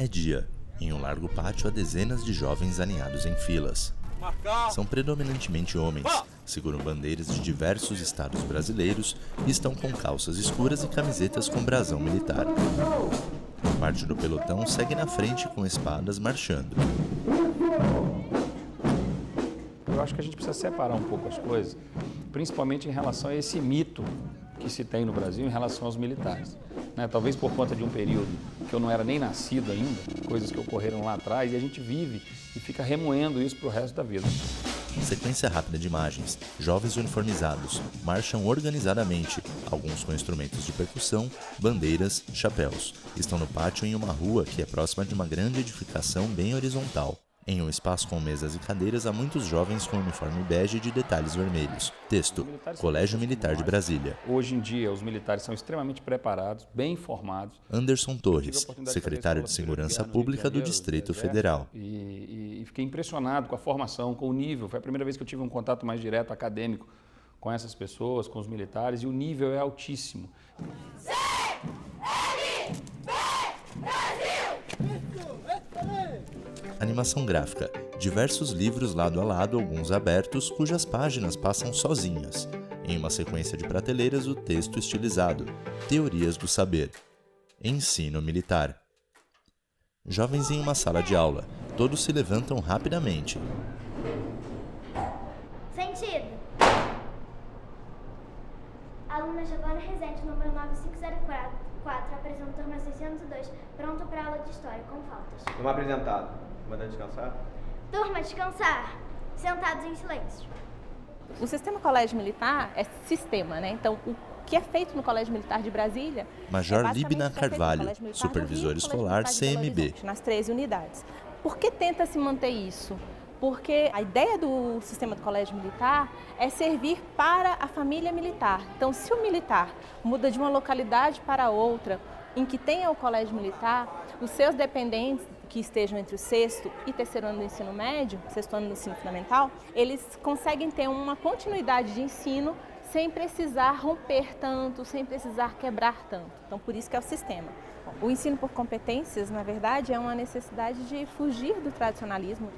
É dia. Em um largo pátio há dezenas de jovens alinhados em filas. São predominantemente homens, seguram bandeiras de diversos estados brasileiros e estão com calças escuras e camisetas com brasão militar. Parte do pelotão segue na frente com espadas marchando. Eu acho que a gente precisa separar um pouco as coisas, principalmente em relação a esse mito que se tem no Brasil em relação aos militares. Talvez por conta de um período que eu não era nem nascido ainda, coisas que ocorreram lá atrás, e a gente vive e fica remoendo isso para o resto da vida. Sequência rápida de imagens. Jovens uniformizados marcham organizadamente, alguns com instrumentos de percussão, bandeiras, chapéus. Estão no pátio em uma rua que é próxima de uma grande edificação bem horizontal. Em um espaço com mesas e cadeiras há muitos jovens com uniforme bege de detalhes vermelhos. Texto: Colégio Militar de Brasília. Hoje em dia os militares são extremamente preparados, bem formados. Anderson Torres, secretário de Segurança Pública do Distrito Federal. E fiquei impressionado com a formação, com o nível. Foi a primeira vez que eu tive um contato mais direto acadêmico com essas pessoas, com os militares, e o nível é altíssimo. Animação gráfica. Diversos livros lado a lado, alguns abertos, cujas páginas passam sozinhas. Em uma sequência de prateleiras, o texto estilizado. Teorias do saber. Ensino militar. Jovens em uma sala de aula. Todos se levantam rapidamente. Sentido. Aluna Giovana Rezende, número 9504, apresenta turma 602, pronto para aula de história, com faltas. Turma apresentado. Manda descansar? Turma, descansar. Sentados em silêncio. O sistema colégio militar é sistema, né? Então, o que é feito no Colégio Militar de Brasília... Major Líbina Carvalho, supervisor escolar CMB. Nas 13 unidades. Por que tenta se manter isso? Porque a ideia do sistema do colégio militar é servir para a família militar. Então, se o militar muda de uma localidade para outra, em que tenha o colégio militar, os seus dependentes que estejam entre o sexto e terceiro ano do ensino médio, sexto ano do ensino fundamental, eles conseguem ter uma continuidade de ensino sem precisar romper tanto, sem precisar quebrar tanto. Então, por isso que é o sistema. O ensino por competências, na verdade, é uma necessidade de fugir do tradicionalismo,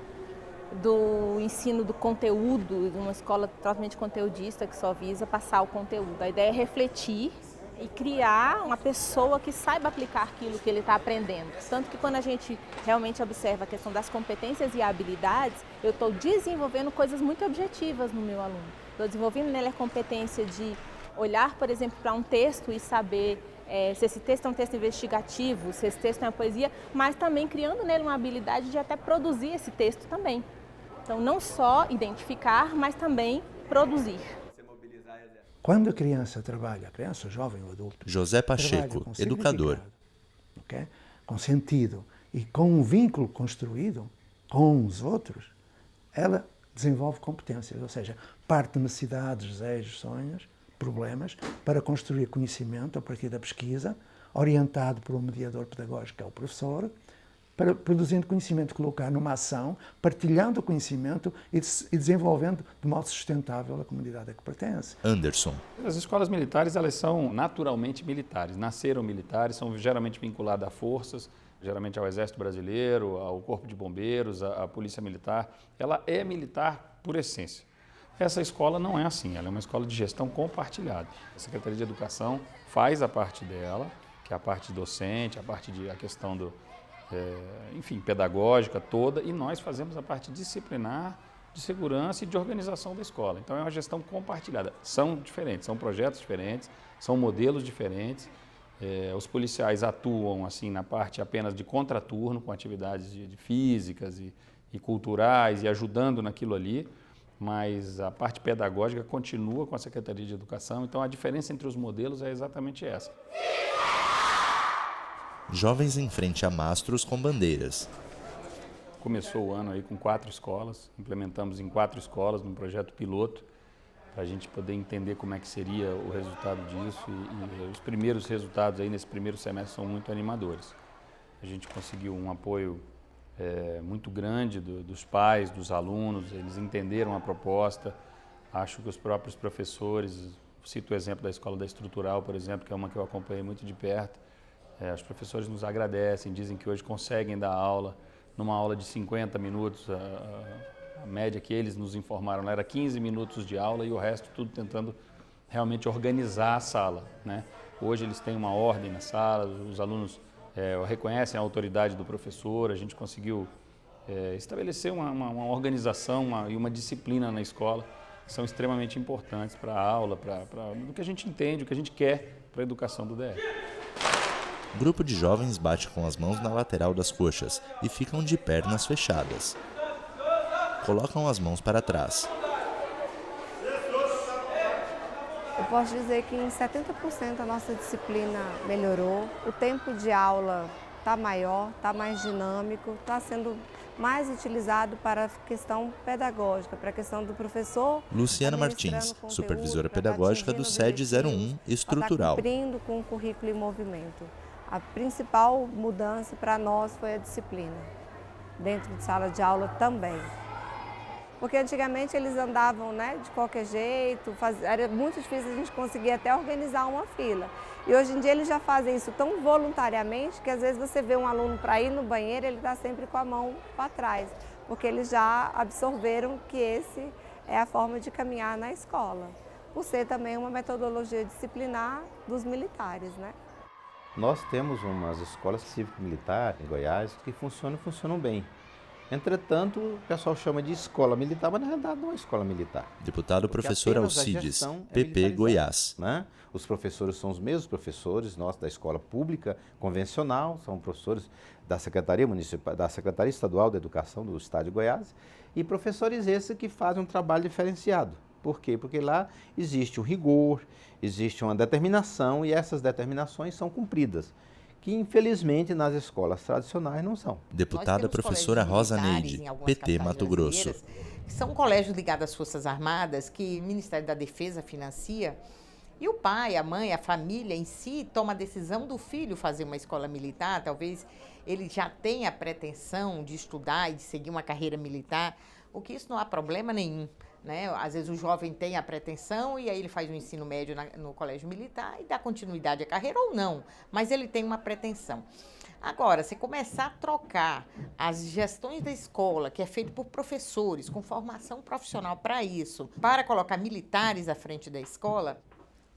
do ensino do conteúdo, de uma escola totalmente conteudista que só visa passar o conteúdo. A ideia é refletir e criar uma pessoa que saiba aplicar aquilo que ele está aprendendo. Tanto que quando a gente realmente observa a questão das competências e habilidades, eu estou desenvolvendo coisas muito objetivas no meu aluno. Estou desenvolvendo nele a competência de olhar, por exemplo, para um texto e saber se esse texto é um texto investigativo, se esse texto é uma poesia, mas também criando nele uma habilidade de até produzir esse texto também. Então, não só identificar, mas também produzir. Quando a criança trabalha, a criança, jovem ou adulto... José Pacheco, educador. Okay? Com sentido e com um vínculo construído com os outros, ela desenvolve competências, ou seja, parte de necessidades, desejos, sonhos, problemas, para construir conhecimento a partir da pesquisa, orientado por um mediador pedagógico, que é o professor, para produzindo conhecimento, colocar numa ação, partilhando o conhecimento e desenvolvendo de modo sustentável a comunidade a que pertence. Anderson. As escolas militares, elas são naturalmente militares, nasceram militares, são geralmente vinculadas a forças, geralmente ao Exército Brasileiro, ao Corpo de Bombeiros, à Polícia Militar. Ela é militar por essência. Essa escola não é assim, ela é uma escola de gestão compartilhada. A Secretaria de Educação faz a parte dela, que é a parte docente, a questão pedagógica toda, e nós fazemos a parte disciplinar, de segurança e de organização da escola. Então é uma gestão compartilhada. São diferentes, são projetos diferentes, são modelos diferentes. Os policiais atuam assim na parte apenas de contraturno, com atividades de físicas e culturais e ajudando naquilo ali, mas a parte pedagógica continua com a Secretaria de Educação. Então a diferença entre os modelos é exatamente essa. Jovens em frente a mastros com bandeiras. Começou o ano aí com 4 escolas, implementamos em 4 escolas num projeto piloto, para a gente poder entender como é que seria o resultado disso, e os primeiros resultados aí nesse primeiro semestre são muito animadores. A gente conseguiu um apoio muito grande dos pais, dos alunos, eles entenderam a proposta. Acho que os próprios professores, cito o exemplo da Escola da Estrutural, por exemplo, que é uma que eu acompanhei muito de perto, Os professores nos agradecem, dizem que hoje conseguem dar aula, numa aula de 50 minutos, a média que eles nos informaram era 15 minutos de aula e o resto tudo tentando realmente organizar a sala, né? Hoje eles têm uma ordem na sala, os alunos reconhecem a autoridade do professor, a gente conseguiu estabelecer uma organização e uma disciplina na escola que são extremamente importantes para a aula, para o que a gente entende, o que a gente quer para a educação do DF. Grupo de jovens bate com as mãos na lateral das coxas e ficam de pernas fechadas. Colocam as mãos para trás. Eu posso dizer que em 70% a nossa disciplina melhorou, o tempo de aula está maior, está mais dinâmico, está sendo mais utilizado para a questão pedagógica, para a questão do professor. Luciana Martins, supervisora pedagógica do SED 01 Estrutural. Está cumprindo com o currículo em movimento. A principal mudança para nós foi a disciplina, dentro de sala de aula também. Porque antigamente eles andavam, né, de qualquer jeito, era muito difícil a gente conseguir até organizar uma fila. E hoje em dia eles já fazem isso tão voluntariamente que às vezes você vê um aluno para ir no banheiro, ele está sempre com a mão para trás, porque eles já absorveram que esse é a forma de caminhar na escola, por ser também uma metodologia disciplinar dos militares, né? Nós temos umas escolas cívico-militar em Goiás que funcionam bem. Entretanto, o pessoal chama de escola militar, mas na verdade não é escola militar. Deputado professor Alcides, PP Goiás. Né? Os professores são os mesmos professores nossos da escola pública convencional, são professores da Secretaria Municipal, da Secretaria Estadual da Educação do Estado de Goiás, e professores esses que fazem um trabalho diferenciado. Por quê? Porque lá existe um rigor, existe uma determinação e essas determinações são cumpridas, que infelizmente nas escolas tradicionais não são. Deputada professora Rosa Neide, PT Mato Grosso. São colégios ligados às Forças Armadas que o Ministério da Defesa financia e o pai, a mãe, a família em si toma a decisão do filho fazer uma escola militar. Talvez ele já tenha a pretensão de estudar e de seguir uma carreira militar, o que isso não há problema nenhum. Né? Às vezes o jovem tem a pretensão e aí ele faz o ensino médio no colégio militar e dá continuidade à carreira ou não, mas ele tem uma pretensão. Agora, se começar a trocar as gestões da escola, que é feito por professores com formação profissional para isso, para colocar militares à frente da escola,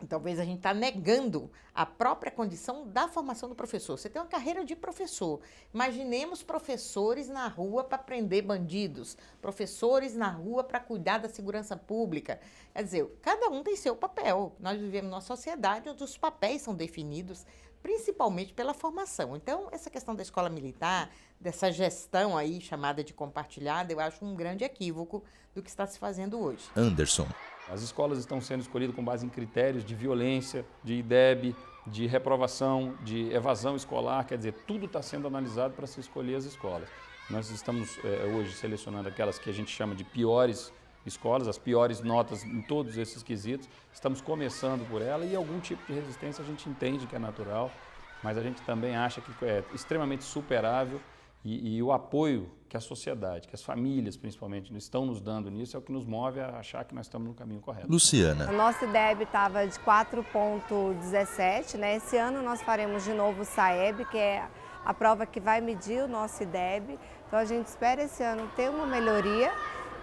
talvez a gente está negando a própria condição da formação do professor. Você tem uma carreira de professor. Imaginemos professores na rua para prender bandidos, professores na rua para cuidar da segurança pública. Quer dizer, cada um tem seu papel. Nós vivemos numa sociedade onde os papéis são definidos principalmente pela formação. Então, essa questão da escola militar, dessa gestão aí chamada de compartilhada, eu acho um grande equívoco do que está se fazendo hoje. Anderson. As escolas estão sendo escolhidas com base em critérios de violência, de IDEB, de reprovação, de evasão escolar, quer dizer, tudo está sendo analisado para se escolher as escolas. Nós estamos hoje selecionando aquelas que a gente chama de piores escolas, as piores notas em todos esses quesitos. Estamos começando por ela e algum tipo de resistência a gente entende que é natural, mas a gente também acha que é extremamente superável e o apoio que a sociedade, que as famílias principalmente estão nos dando nisso é o que nos move a achar que nós estamos no caminho correto. Luciana. O nosso IDEB estava de 4,17, né? Esse ano nós faremos de novo o SAEB, que é a prova que vai medir o nosso IDEB. Então a gente espera esse ano ter uma melhoria,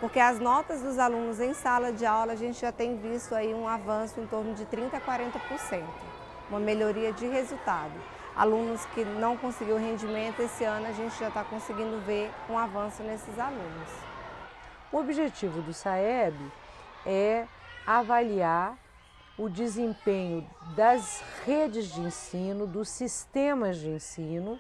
porque as notas dos alunos em sala de aula a gente já tem visto aí um avanço em torno de 30% a 40%, uma melhoria de resultado. Alunos que não conseguiu rendimento, esse ano a gente já está conseguindo ver um avanço nesses alunos. O objetivo do SAEB é avaliar o desempenho das redes de ensino, dos sistemas de ensino,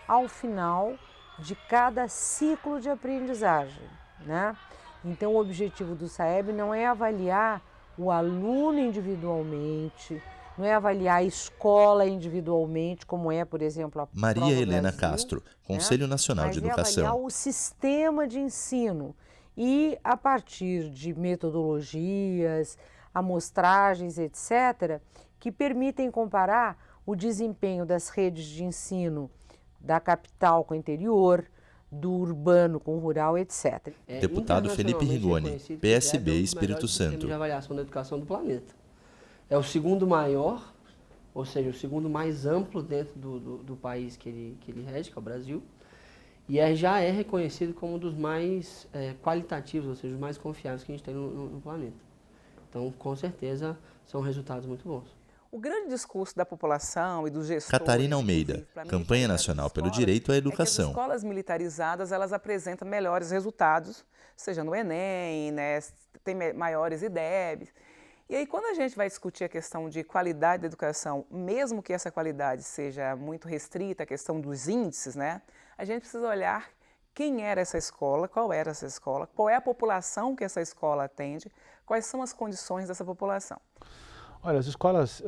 ao final de cada ciclo de aprendizagem, né? Então, o objetivo do SAEB não é avaliar o aluno individualmente, não é avaliar a escola individualmente, como é, por exemplo, a Maria Helena Brasil, Castro, Conselho Nacional de Educação. Mas é avaliar o sistema de ensino e, a partir de metodologias, amostragens, etc., que permitem comparar o desempenho das redes de ensino da capital com o interior, do urbano com o rural, etc. Deputado Felipe Rigoni, PSB Espírito Santo. De avaliação da educação do planeta. É o segundo maior ou seja, o segundo mais amplo dentro do país que ele rege, que é o Brasil, e já é reconhecido como um dos mais qualitativos, ou seja, os mais confiáveis que a gente tem no planeta. Então, com certeza, são resultados muito bons. O grande discurso da população e dos gestores... Catarina Almeida, Campanha Nacional pelo Direito à Educação. É que as escolas militarizadas, elas apresentam melhores resultados, seja no Enem, né, tem maiores IDEBs. E aí, quando a gente vai discutir a questão de qualidade da educação, mesmo que essa qualidade seja muito restrita, a questão dos índices, né, a gente precisa olhar quem era essa escola, qual era essa escola, qual é a população que essa escola atende, quais são as condições dessa população. Olha, as escolas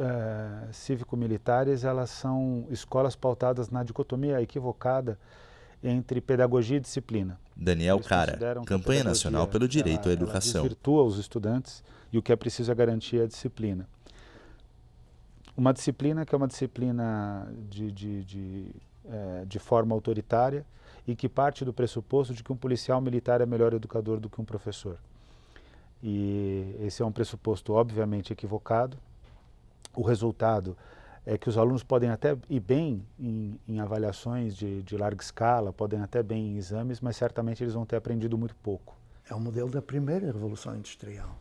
cívico-militares, elas são escolas pautadas na dicotomia equivocada entre pedagogia e disciplina. Daniel Cara, Campanha Nacional pelo Direito à Educação. Ela desvirtua os estudantes e o que é preciso é garantir a disciplina. Uma disciplina que é uma disciplina de forma autoritária e que parte do pressuposto de que um policial militar é melhor educador do que um professor. E esse é um pressuposto obviamente equivocado. O resultado é que os alunos podem até ir bem em avaliações de larga escala, podem até bem em exames, mas certamente eles vão ter aprendido muito pouco. É um modelo da primeira Revolução Industrial.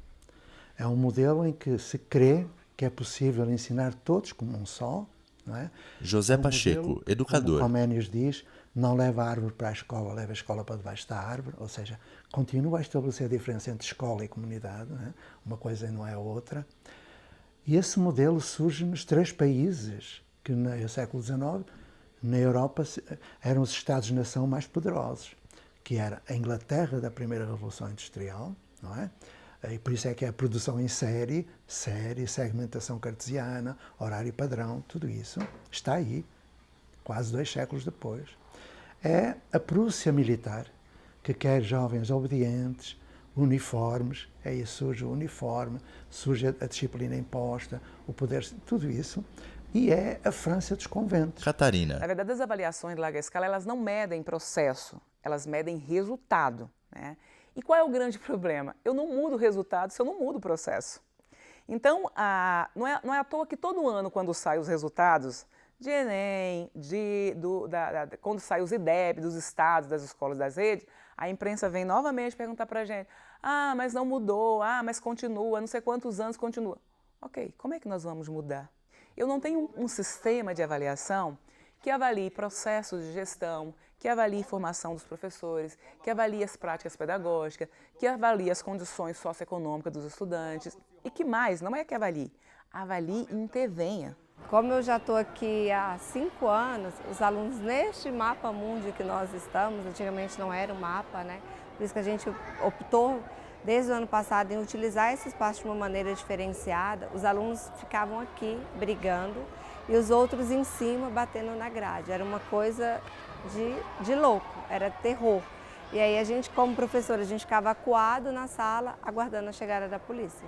É um modelo em que se crê que é possível ensinar todos como um só, não é? José Pacheco, educador. Como Comênios diz, não leva a árvore para a escola, leva a escola para debaixo da árvore, ou seja, continua a estabelecer a diferença entre escola e comunidade, não é? Uma coisa não é a outra. E esse modelo surge nos 3 países que no século XIX, na Europa, eram os Estados-nação mais poderosos, que era a Inglaterra da primeira Revolução Industrial, não é? E por isso é que é a produção em série, segmentação cartesiana, horário padrão, tudo isso está aí, quase 2 séculos depois. É a Prússia militar, que quer jovens obedientes, uniformes, aí surge o uniforme, surge a disciplina imposta, o poder, tudo isso, e é a França dos conventos. Catarina. Na verdade, as avaliações de larga escala, elas não medem processo, elas medem resultado, né? E qual é o grande problema? Eu não mudo o resultado se eu não mudo o processo. Então, não é à toa que todo ano, quando saem os resultados de Enem, quando saem os IDEB dos estados, das escolas, das redes, a imprensa vem novamente perguntar para a gente: ah, mas não mudou, mas continua, não sei quantos anos continua. Ok, como é que nós vamos mudar? Eu não tenho um sistema de avaliação que avalie processos de gestão, que avalie formação dos professores, que avalie as práticas pedagógicas, que avalie as condições socioeconômicas dos estudantes e que mais, não é que avalie e intervenha. Como eu já estou aqui há 5 anos, os alunos neste mapa mundi que nós estamos, antigamente não era um mapa, né? Por isso que a gente optou desde o ano passado em utilizar esse espaço de uma maneira diferenciada. Os alunos ficavam aqui brigando e os outros em cima batendo na grade. Era uma coisa de louco, era terror. E aí a gente, como professora, a gente ficava acuado na sala aguardando a chegada da polícia.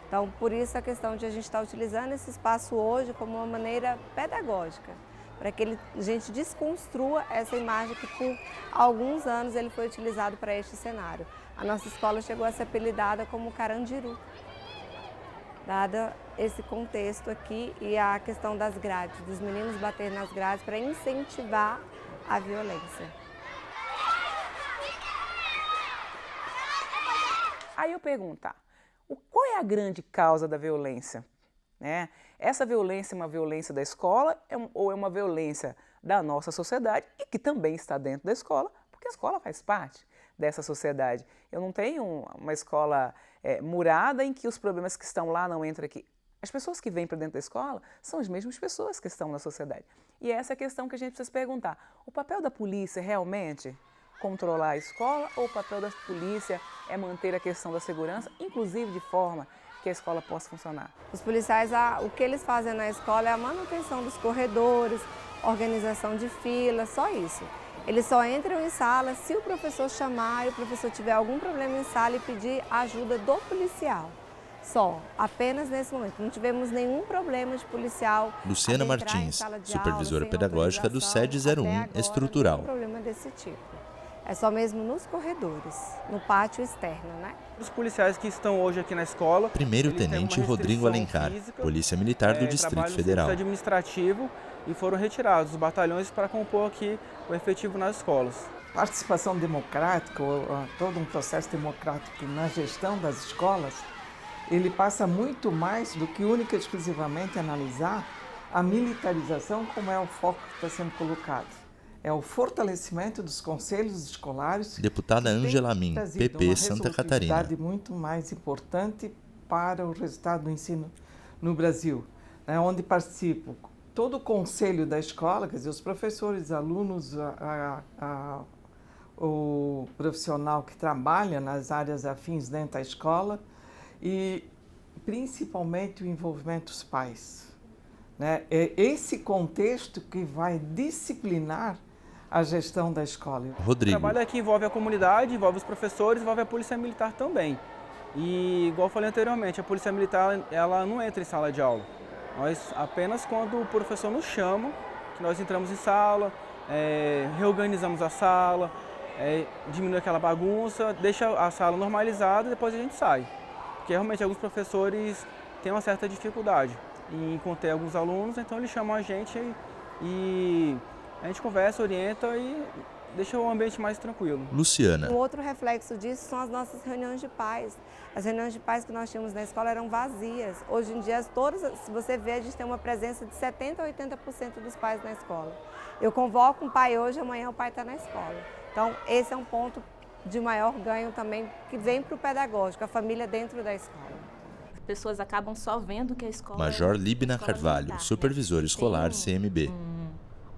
Então, por isso a questão de a gente estar utilizando esse espaço hoje como uma maneira pedagógica, para que a gente desconstrua essa imagem que por alguns anos ele foi utilizado para este cenário. A nossa escola chegou a ser apelidada como Carandiru, dada esse contexto aqui e a questão das grades, dos meninos bater nas grades para incentivar a violência. Aí eu pergunto, qual é a grande causa da violência? Né? Essa violência é uma violência da escola ou é uma violência da nossa sociedade e que também está dentro da escola, porque a escola faz parte dessa sociedade. Eu não tenho uma escola murada em que os problemas que estão lá não entram aqui. As pessoas que vêm para dentro da escola são as mesmas pessoas que estão na sociedade. E essa é a questão que a gente precisa perguntar. O papel da polícia é realmente controlar a escola ou o papel da polícia é manter a questão da segurança, inclusive de forma que a escola possa funcionar? Os policiais, o que eles fazem na escola é a manutenção dos corredores, organização de filas, só isso. Eles só entram em sala se o professor chamar e o professor tiver algum problema em sala e pedir a ajuda do policial. Só, apenas nesse momento. Não tivemos nenhum problema de policial. Luciana Martins, supervisora pedagógica do SED 01 Estrutural. Não tem problema desse tipo. É só mesmo nos corredores, no pátio externo, né? Os policiais que estão hoje aqui na escola... Primeiro-tenente Rodrigo Alencar, Polícia Militar do Distrito Federal. Administrativo e foram retirados os batalhões para compor aqui o efetivo nas escolas. Participação democrática, todo um processo democrático na gestão das escolas, ele passa muito mais do que única e exclusivamente analisar a militarização como é o foco que está sendo colocado. É o fortalecimento dos conselhos escolares. Deputada Ângela Min, PP Santa Catarina. Muito mais importante para o resultado do ensino no Brasil, né, onde participam todo o conselho da escola, quer dizer, os professores, alunos, o profissional que trabalha nas áreas afins dentro da escola e principalmente o envolvimento dos pais, né? É esse contexto que vai disciplinar a gestão da escola. Rodrigo. O trabalho aqui envolve a comunidade, envolve os professores, envolve a Polícia Militar também. E, igual eu falei anteriormente, a Polícia Militar ela não entra em sala de aula. Nós apenas quando o professor nos chama, que nós entramos em sala, reorganizamos a sala, diminui aquela bagunça, deixa a sala normalizada e depois a gente sai. Porque realmente alguns professores têm uma certa dificuldade em conter alguns alunos, então eles chamam a gente e a gente conversa, orienta e deixa o ambiente mais tranquilo. Luciana. Um outro reflexo disso são as nossas reuniões de pais. As reuniões de pais que nós tínhamos na escola eram vazias. Hoje em dia, se você vê, a gente tem uma presença de 70% a 80% dos pais na escola. Eu convoco um pai hoje, amanhã o pai está na escola. Então, esse é um ponto de maior ganho também que vem para o pedagógico, a família dentro da escola. As pessoas acabam só vendo que a escola... Major Libna Carvalho, militar, supervisor escolar CMB.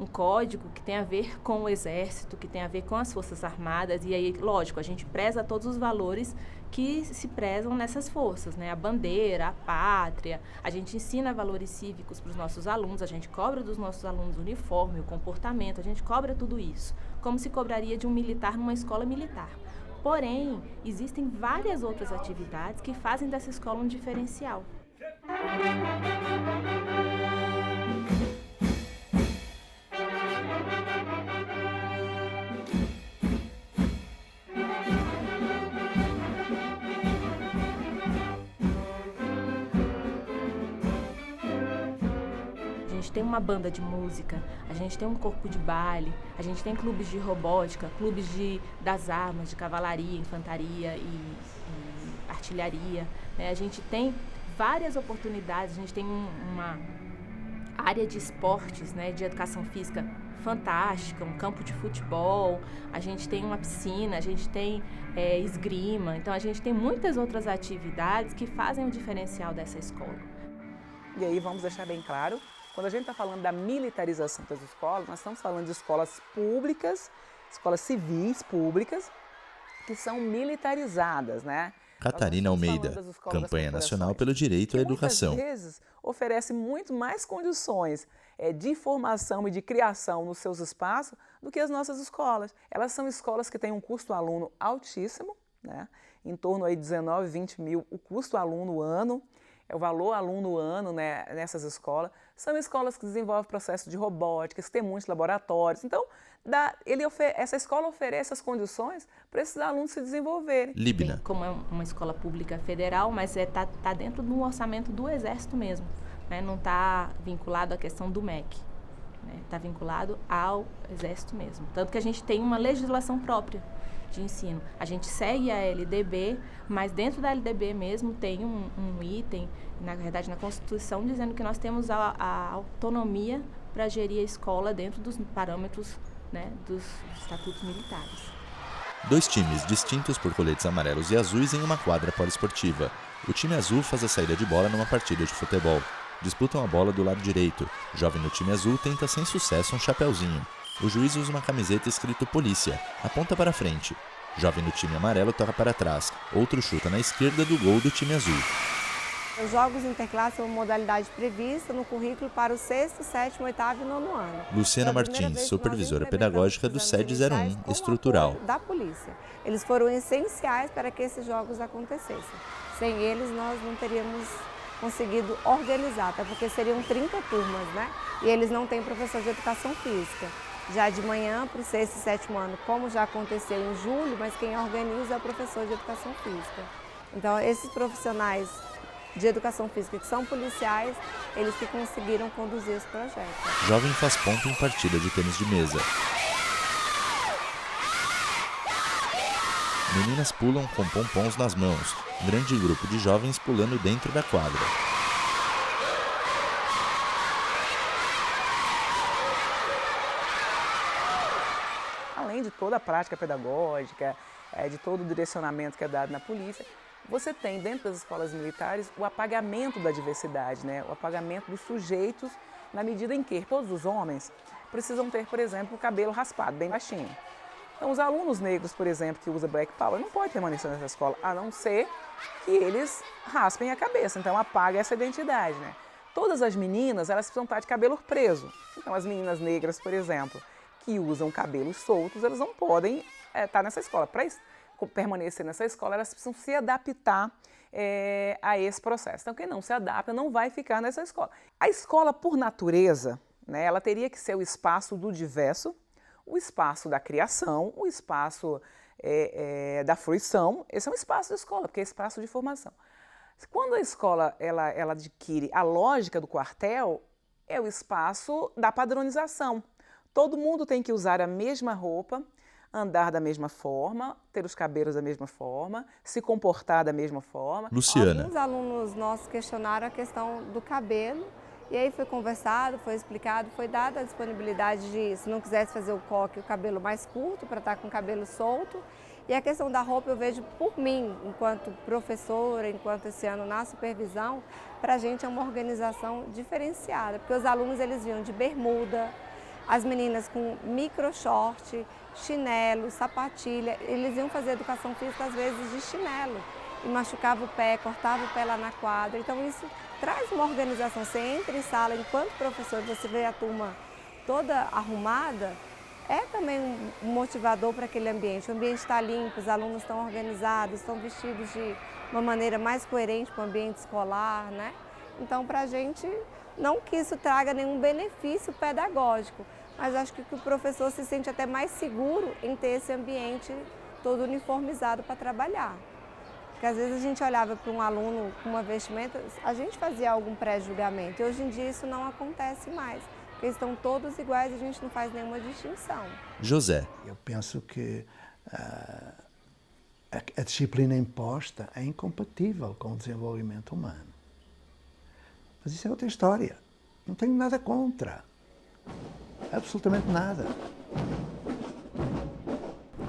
Um código que tem a ver com o Exército, que tem a ver com as Forças Armadas, e aí, lógico, a gente preza todos os valores que se prezam nessas forças, né? A bandeira, a pátria, a gente ensina valores cívicos para os nossos alunos, a gente cobra dos nossos alunos o uniforme, o comportamento, a gente cobra tudo isso, como se cobraria de um militar numa escola militar. Porém, existem várias outras atividades que fazem dessa escola um diferencial. A gente tem uma banda de música, a gente tem um corpo de baile, a gente tem clubes de robótica, clubes das armas, de cavalaria, infantaria e artilharia, né? A gente tem várias oportunidades, a gente tem uma área de esportes, né, de educação física fantástica, um campo de futebol, a gente tem uma piscina, a gente tem esgrima, então a gente tem muitas outras atividades que fazem o diferencial dessa escola. E aí vamos deixar bem claro, quando a gente está falando da militarização das escolas, nós estamos falando de escolas públicas, escolas civis públicas, que são militarizadas, né? Catarina Almeida, Campanha Nacional pelo Direito à Educação. Muitas vezes oferece muito mais condições de formação e de criação nos seus espaços do que as nossas escolas. Elas são escolas que têm um custo aluno altíssimo, né? Em torno aí de 19, 20 mil o custo aluno ano. É o valor aluno ano, né, nessas escolas. São escolas que desenvolvem processo de robótica, que têm muitos laboratórios. Então, essa escola oferece as condições para esses alunos se desenvolverem. Libna. Como é uma escola pública federal, mas tá dentro do orçamento do Exército mesmo, né? Não está vinculado à questão do MEC. Está vinculado ao Exército mesmo. Tanto que a gente tem uma legislação própria de ensino. A gente segue a LDB, mas dentro da LDB mesmo tem um item, na verdade na Constituição, dizendo que nós temos a autonomia para gerir a escola dentro dos parâmetros, né, dos estatutos militares. 2 times distintos por coletes amarelos e azuis em uma quadra poliesportiva. O time azul faz a saída de bola numa partida de futebol. Disputam a bola do lado direito. Jovem no time azul tenta sem sucesso um chapeuzinho. O juiz usa uma camiseta escrito Polícia, aponta para frente. Jovem no time amarelo toca para trás, outro chuta na esquerda do gol do time azul. Os jogos interclasses são uma modalidade prevista no currículo para o 6º, 7º, 8º e 9º ano. Luciana Martins, supervisora pedagógica do SED 01, estrutural. Da polícia. Eles foram essenciais para que esses jogos acontecessem. Sem eles, nós não teríamos conseguido organizar, até porque seriam 30 turmas, né? E eles não têm professor de educação física. já de manhã para o 6º e 7º ano, como já aconteceu em julho, mas quem organiza é o professor de educação física. Então, esses profissionais de educação física que são policiais, eles que conseguiram conduzir esse projeto. Jovem faz ponto em partida de tênis de mesa. Meninas pulam com pompons nas mãos. Grande grupo de jovens pulando dentro da quadra. Além de toda a prática pedagógica, de todo o direcionamento que é dado na polícia, você tem dentro das escolas militares o apagamento da diversidade, né? O apagamento dos sujeitos na medida em que todos os homens precisam ter, por exemplo, o cabelo raspado, bem baixinho. Então, os alunos negros, por exemplo, que usam Black Power, não podem permanecer nessa escola, a não ser que eles raspem a cabeça. Então, apaga essa identidade, né? Todas as meninas, elas precisam estar de cabelo preso. Então, as meninas negras, por exemplo, que usam cabelos soltos, elas não podem estar nessa escola. Para permanecer nessa escola, elas precisam se adaptar a esse processo. Então, quem não se adapta não vai ficar nessa escola. A escola, por natureza, né, ela teria que ser o espaço do diverso, o espaço da criação, o espaço da fruição. Esse é um espaço da escola, porque é espaço de formação. Quando a escola ela adquire a lógica do quartel, é o espaço da padronização. Todo mundo tem que usar a mesma roupa, andar da mesma forma, ter os cabelos da mesma forma, se comportar da mesma forma. Luciana. Alguns alunos nossos questionaram a questão do cabelo, e aí foi conversado, foi explicado, foi dada a disponibilidade de, se não quisesse fazer o coque, o cabelo mais curto, para estar com o cabelo solto. E a questão da roupa eu vejo por mim, enquanto professora, enquanto esse ano na supervisão, para a gente é uma organização diferenciada, porque os alunos eles vinham de bermuda, as meninas com micro short, chinelo, sapatilha, eles iam fazer educação física às vezes de chinelo e machucava o pé, cortava o pé lá na quadra. Então isso traz uma organização. Você entra em sala, enquanto professor, você vê a turma toda arrumada, é também um motivador para aquele ambiente. O ambiente está limpo, os alunos estão organizados, estão vestidos de uma maneira mais coerente para o ambiente escolar, né? Então, para a gente, não que isso traga nenhum benefício pedagógico, mas acho que o professor se sente até mais seguro em ter esse ambiente todo uniformizado para trabalhar. Porque às vezes a gente olhava para um aluno com uma vestimenta, a gente fazia algum pré-julgamento, e hoje em dia isso não acontece mais. Porque eles estão todos iguais e a gente não faz nenhuma distinção. José. Eu penso que a disciplina imposta é incompatível com o desenvolvimento humano. Mas isso é outra história. Não tenho nada contra. Absolutamente nada.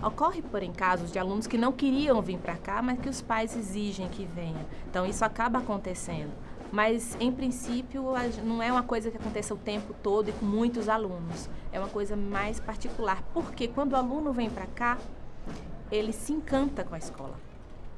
Ocorre, porém, casos de alunos que não queriam vir para cá, mas que os pais exigem que venha. Então, isso acaba acontecendo. Mas, em princípio, não é uma coisa que aconteça o tempo todo e com muitos alunos. É uma coisa mais particular, porque quando o aluno vem para cá, ele se encanta com a escola.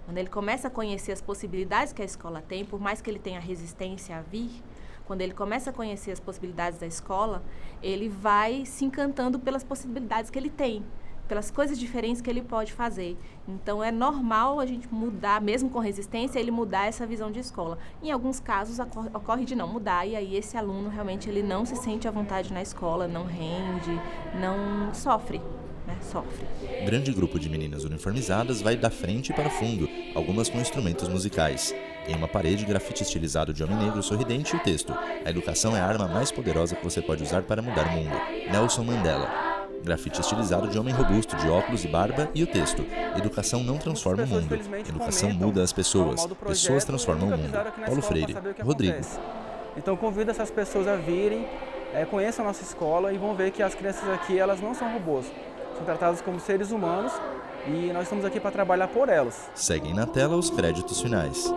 Quando ele começa a conhecer as possibilidades que a escola tem, por mais que ele tenha resistência a vir, quando ele começa a conhecer as possibilidades da escola, ele vai se encantando pelas possibilidades que ele tem, pelas coisas diferentes que ele pode fazer. Então, é normal a gente mudar, mesmo com resistência, ele mudar essa visão de escola. Em alguns casos, ocorre de não mudar, e aí esse aluno realmente ele não se sente à vontade na escola, não rende, não sofre. Sofre. Grande grupo de meninas uniformizadas vai da frente para o fundo, algumas com instrumentos musicais. Em uma parede, grafite estilizado de homem negro sorridente e o texto: a educação é a arma mais poderosa que você pode usar para mudar o mundo. Nelson Mandela. Grafite estilizado de homem robusto, de óculos e barba e o texto: educação não transforma o mundo, educação muda as pessoas, pessoas transformam o mundo. Paulo Freire, Rodrigo. Então convido essas pessoas a virem, conheçam a nossa escola e vão ver que as crianças aqui elas não são robôs. São tratadas como seres humanos e nós estamos aqui para trabalhar por elas. Seguem na tela os créditos finais.